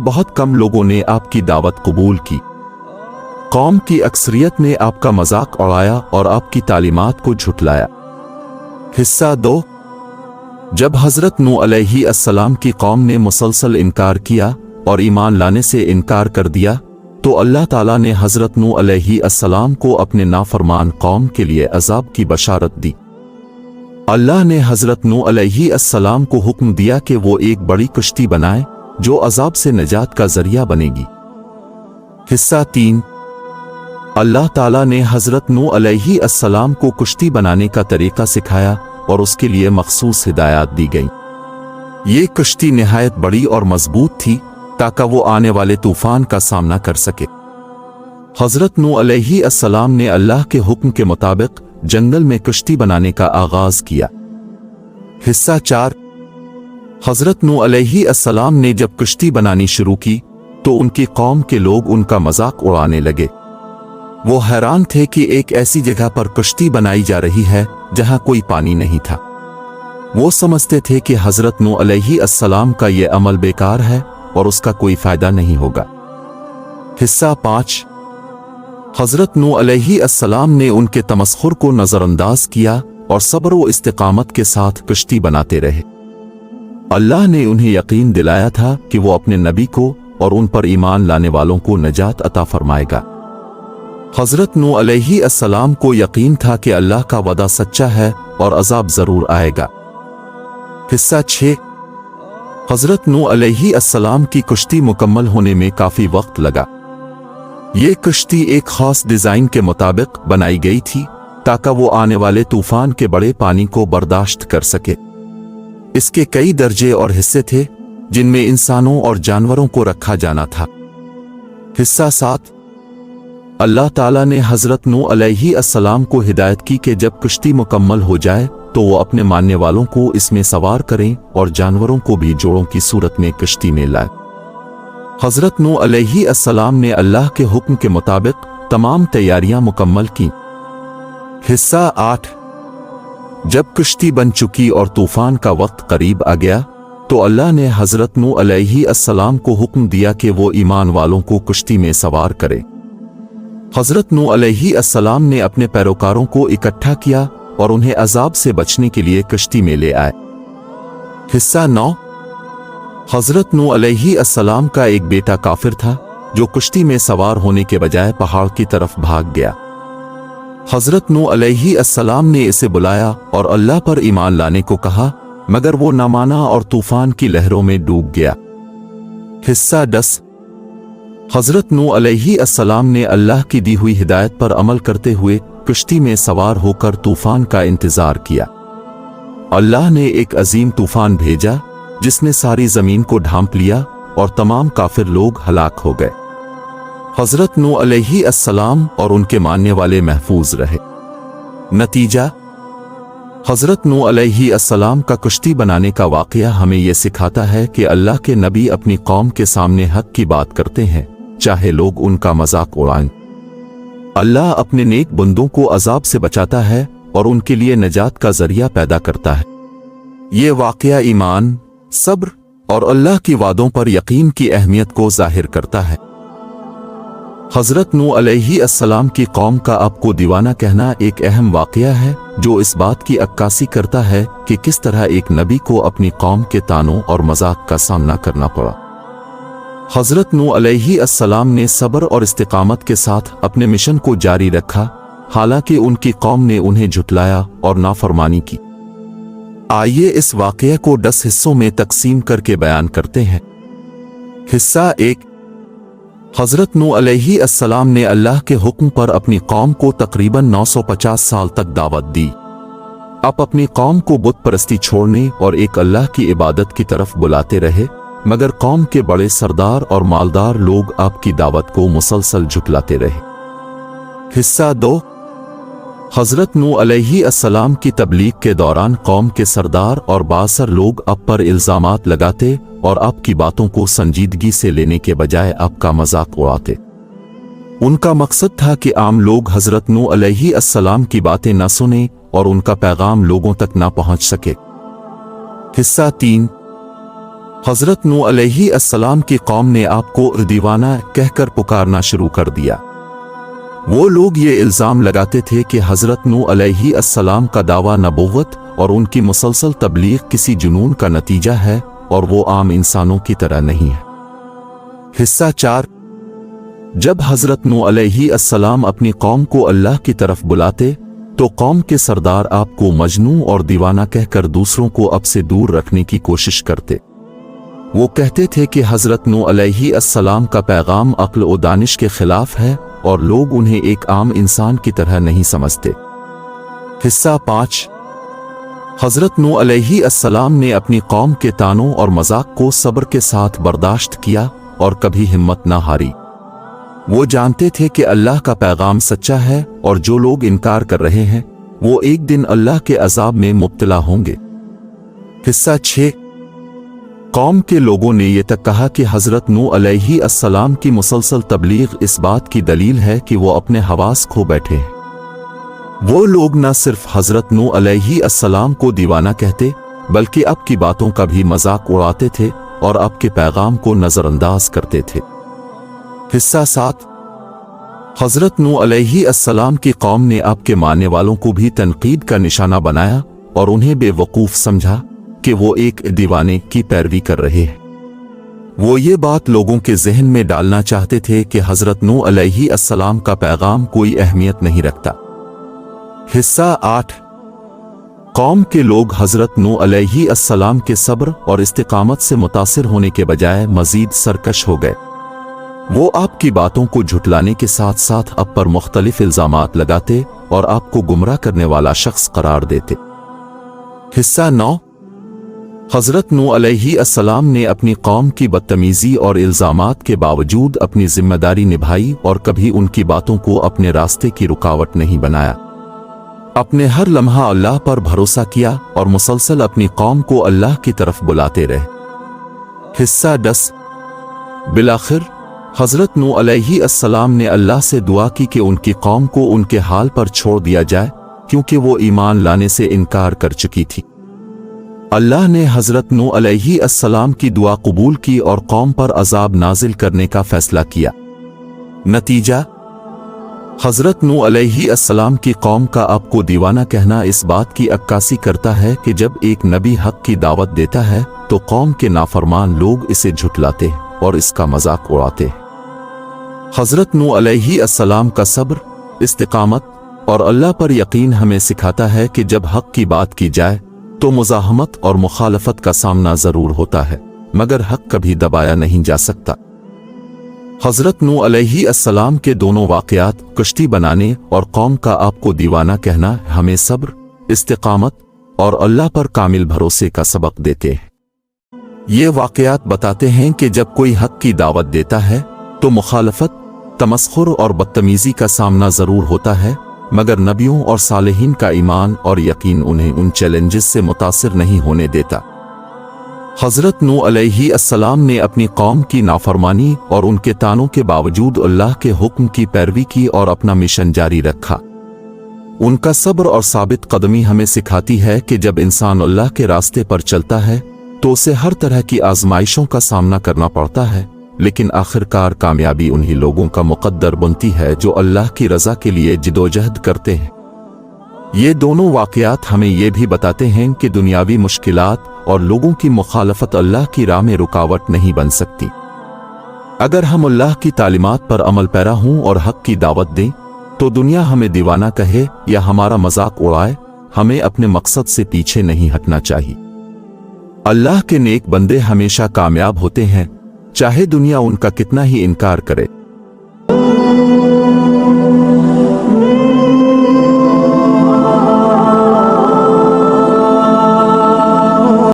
बहुत कम लोगों ने आपकी दावत कबूल की। कौम की अक्सरियत ने आपका मजाक उड़ाया और आपकी तालीमात को झुटलाया। हिस्सा 2। जब हज़रत नूह अलैहिस्सलाम की कौम ने मुसलसल इनकार किया और ईमान लाने से इनकार कर दिया, तो अल्लाह ताला ने हज़रत नूह अलैहिस्सलाम को अपने नाफरमान कौम के लिए अजाब की बशारत दी। अल्लाह ने हज़रत नूह अलैहिस्सलाम को हुक्म दिया कि वो एक बड़ी कश्ती बनाए जो अजाब से निजात का जरिया बनेगी। हिस्सा 3। अल्लाह ताला ने हज़रत नूह अलैहिस्सलाम को कश्ती बनाने का तरीका सिखाया और उसके लिए मखसूस हिदायत दी गई। ये कश्ती निहायत बड़ी और मजबूत थी ताकि वो आने वाले तूफान का सामना कर सके। हज़रत नूह अलैहिस्सलाम ने अल्लाह के हुक्म के मुताबिक जंगल में कश्ती बनाने का आगाज किया। हिस्सा 4। हज़रत नूह अलैहिस्सलाम ने जब कश्ती बनानी शुरू की तो उनकी कौम के लोग उनका मजाक उड़ाने लगे। वो हैरान थे कि एक ऐसी जगह पर कश्ती बनाई जा रही है जहां कोई पानी नहीं था। वो समझते थे कि हज़रत नूह अलैहिस्सलाम का ये अमल बेकार है और उसका कोई फायदा नहीं होगा। हिस्सा 5। हज़रत नूह अलैहिस्सलाम ने उनके तमस्खुर को नज़रअंदाज किया और सब्र व इस्तिकामत के साथ कश्ती बनाते रहे। अल्लाह ने उन्हें यकीन दिलाया था कि वो अपने नबी को और उन पर ईमान लाने वालों को नजात अता फरमाएगा। हज़रत नूह अलैहिस्सलाम को यकीन था कि अल्लाह का वदा सच्चा है और अजाब जरूर आएगा। हिस्सा 6। हज़रत नूह अलैहिस्सलाम की कश्ती मुकम्मल होने में काफी वक्त लगा। ये कश्ती एक खास डिजाइन के मुताबिक बनाई गई थी ताकि वो आने वाले तूफान के बड़े पानी को बर्दाश्त कर सके। इसके कई दर्जे और हिस्से थे जिनमें इंसानों और जानवरों को रखा जाना था। हिस्सा 7। अल्लाह ताला ने हज़रत नूह अलैहिस्सलाम को हिदायत की कि जब कश्ती मुकम्मल हो जाए तो वो अपने मानने वालों को इसमें सवार करें और जानवरों को भी जोड़ों की सूरत में कश्ती में लाए। हज़रत नूह अलैहिस्सलाम ने अल्लाह के हुक्म के मुताबिक तमाम तैयारियां मुकम्मल की। हिस्सा 8। जब कश्ती बन चुकी और तूफान का वक्त करीब आ गया तो अल्लाह ने हज़रत नूह अलैहिस्सलाम को हुक्म दिया कि वो ईमान वालों को कश्ती में सवार करे। हज़रत नूह अलैहिस्सलाम ने अपने पैरोकारों को इकट्ठा किया और उन्हें अजाब से बचने के लिए कश्ती में ले आए। हिस्सा 9। हज़रत नूह अलैहिस्सलाम का एक बेटा काफिर था जो कश्ती में सवार होने के बजाय पहाड़ की तरफ भाग गया। हज़रत नूह अलैहिस्सलाम ने इसे बुलाया और अल्लाह पर ईमान लाने को कहा, मगर वो ना माना और तूफान की लहरों में डूब गया। हिस्सा 10। हज़रत नूह अलैहिस्सलाम ने अल्लाह की दी हुई हिदायत पर अमल करते हुए कश्ती में सवार होकर तूफान का इंतजार किया। अल्लाह ने एक अजीम तूफान भेजा जिसने सारी जमीन को ढांप लिया और तमाम काफिर लोग हलाक हो गए। हज़रत नूह अलैहिस्सलाम और उनके मानने वाले महफूज रहे। नतीजा, हज़रत नूह अलैहिस्सलाम का कश्ती बनाने का वाक़या हमें यह सिखाता है कि अल्लाह के नबी अपनी कौम के सामने हक की बात करते हैं, चाहे लोग उनका मजाक उड़ाएं। अल्लाह अपने नेक बंदों को अजाब से बचाता है और उनके लिए नजात का जरिया पैदा करता है। ये वाक़या ईमान, सब्र और अल्लाह की वादों पर यकीन की अहमियत को जाहिर करता है। हज़रत नूह अलैहिस्सलाम की कौम का आपको दीवाना कहना एक अहम वाक़या है जो इस बात की अक्कासी करता है कि किस तरह एक नबी को अपनी कौम के तानों और मजाक का सामना करना पड़ा। हज़रत नूह अलैहिस्सलाम ने सब्र और इस्तिकामत के साथ अपने मिशन को जारी रखा, हालांकि उनकी कौम ने उन्हें झुटलाया और नाफरमानी की। आइए इस वाक़ये को 10 हिस्सों में तकसीम करके बयान करते हैं। हिस्सा 1। हज़रत नूह अलैहिस्सलाम ने अल्लाह के हुक्म पर अपनी कौम को तकरीबन 950 साल तक दावत दी। आप अपनी कौम को बुत परस्ती छोड़ने और एक अल्लाह की इबादत की तरफ बुलाते रहे, मगर कौम के बड़े सरदार और मालदार लोग आपकी दावत को मुसलसल झुटलाते रहे। हिस्सा 2। हज़रत नूह अलैहिस्सलाम की तबलीग के दौरान कौम के सरदार और बासर लोग आप पर इल्ज़ामात लगाते और आपकी बातों को संजीदगी से लेने के बजाय आपका मजाक उड़ाते। उनका मकसद था कि आम लोग हज़रत नूह अलैहिस्सलाम की बातें न सुने और उनका पैगाम लोगों तक न पहुंच सके। हिस्सा 3। हजरत नूह अलैहिस्सलाम की कौम ने आपको दीवाना कहकर पुकारना शुरू कर दिया। वो लोग ये इल्ज़ाम लगाते थे कि हजरत नूह अलैहिस्सलाम का दावा नबुव्वत और उनकी मुसलसल तबलीग किसी जुनून का नतीजा है और वो आम इंसानों की तरह नहीं है। हिस्सा 4। जब हजरत नूह अलैहिस्सलाम अपनी कौम को अल्लाह की तरफ बुलाते तो कौम के सरदार आपको मजनू और दीवाना कहकर दूसरों को अब से दूर रखने की कोशिश करते। वो कहते थे कि हजरत नूह अलैहिस्सलाम का पैगाम अक्ल और दानिश के खिलाफ है और लोग उन्हें एक आम इंसान की तरह नहीं समझते। हिस्सा 5। हजरत नूह अलैहिस्सलाम ने अपनी कौम के तानों और मजाक को सब्र के साथ बर्दाश्त किया और कभी हिम्मत न हारी। वो जानते थे कि अल्लाह का पैगाम सच्चा है और जो लोग इनकार कर रहे हैं वो एक दिन अल्लाह के अजाब में मुब्तला होंगे। हिस्सा 6। कौम के लोगों ने ये तक कहा कि हजरत नूह अलैहिस्सलाम की मुसलसल तबलीग इस बात की दलील है कि वो अपने हवास खो बैठे हैं। वो लोग न सिर्फ हजरत नूह अलैहिस्सलाम को दीवाना कहते बल्कि अब की बातों का भी मजाक उड़ाते थे और अब के पैगाम को नजरअंदाज करते थे। हिस्सा 7। हजरत नूह अलैहिस्सलाम की कौम ने अब के मानने वालों को भी तनकीद का निशाना बनाया और उन्हें बेवकूफ समझा कि वो एक दीवाने की पैरवी कर रहे हैं। वो ये बात लोगों के जहन में डालना चाहते थे कि हजरत नूह अलैहिस्सलाम का पैगाम कोई अहमियत नहीं रखता। हिस्सा 8। कौम के लोग हजरत नूह अलैहिस्सलाम के सब्र और इस्तिकामत से मुतासिर होने के बजाय मजीद सरकश हो गए। वो आपकी बातों को झुटलाने के साथ साथ आप पर मुख्तलिफ इल्जामात लगाते और आपको गुमराह करने वाला शख्स करार देते। हिस्सा 9। हजरत नूह अलैहिस्सलाम ने अपनी कौम की बदतमीजी और इल्जामात के बावजूद अपनी जिम्मेदारी निभाई और कभी उनकी बातों को अपने रास्ते की रुकावट नहीं बनाया। अपने हर लम्हा अल्लाह पर भरोसा किया और मुसलसल अपनी कौम को अल्लाह की तरफ बुलाते रहे। हिस्सा 10। बिलाखिर हजरत नूह अलैहिस्सलाम ने अल्लाह से दुआ की कि उनकी कौम को उनके हाल पर छोड़ दिया जाए क्योंकि वो ईमान लाने से इनकार कर चुकी थी। अल्लाह ने हजरत नूह अलैहिस्सलाम की दुआ कबूल की और कौम पर अजाब नाजिल करने का फैसला किया। नतीजा, हजरत नूह अलैहिस्सलाम की कौम का आपको दीवाना कहना इस बात की अक्कासी करता है कि जब एक नबी हक की दावत देता है तो कौम के नाफरमान लोग इसे झुटलाते और इसका मजाक उड़ाते। हजरत नूह अलैहिस्सलाम का सब्र, इस्तिकामत और अल्लाह पर यकीन हमें सिखाता है कि जब हक की बात की जाए तो मुज़ाहमत और मुखालफत का सामना जरूर होता है मगर हक कभी दबाया नहीं जा सकता। हजरत नूह अलैहिस्सलाम के दोनों वाक़यात कश्ती बनाने और कौम का आपको दीवाना कहना हमें सब्र, इस्तिकामत और अल्लाह पर कामिल भरोसे का सबक देते हैं। ये वाक़यात बताते हैं कि जब कोई हक की दावत देता है तो मुखालफत, तमस्खुर और बदतमीजी का सामना जरूर होता है मगर नबियों और सालेहीन का ईमान और यकीन उन्हें उन चैलेंजेस से मुतासिर नहीं होने देता। हजरत नूह अलैहिस्सलाम ने अपनी कौम की नाफरमानी और उनके तानों के बावजूद अल्लाह के हुक्म की पैरवी की और अपना मिशन जारी रखा। उनका सब्र और साबित कदमी हमें सिखाती है कि जब इंसान अल्लाह के रास्ते पर चलता है तो उसे हर तरह की आजमाइशों का सामना करना पड़ता है लेकिन आखिरकार कामयाबी उन्हीं लोगों का मुकद्दर बनती है जो अल्लाह की रज़ा के लिए जिदोजहद करते हैं। ये दोनों वाक़यात हमें ये भी बताते हैं कि दुनियावी मुश्किलात और लोगों की मुखालफत अल्लाह की राह में रुकावट नहीं बन सकती। अगर हम अल्लाह की तालीमात पर अमल पैरा हों और हक की दावत दें तो दुनिया हमें दीवाना कहे या हमारा मजाक उड़ाए, हमें अपने मकसद से पीछे नहीं हटना चाहिए। अल्लाह के नेक बंदे हमेशा कामयाब होते हैं चाहे दुनिया उनका कितना ही इनकार करे।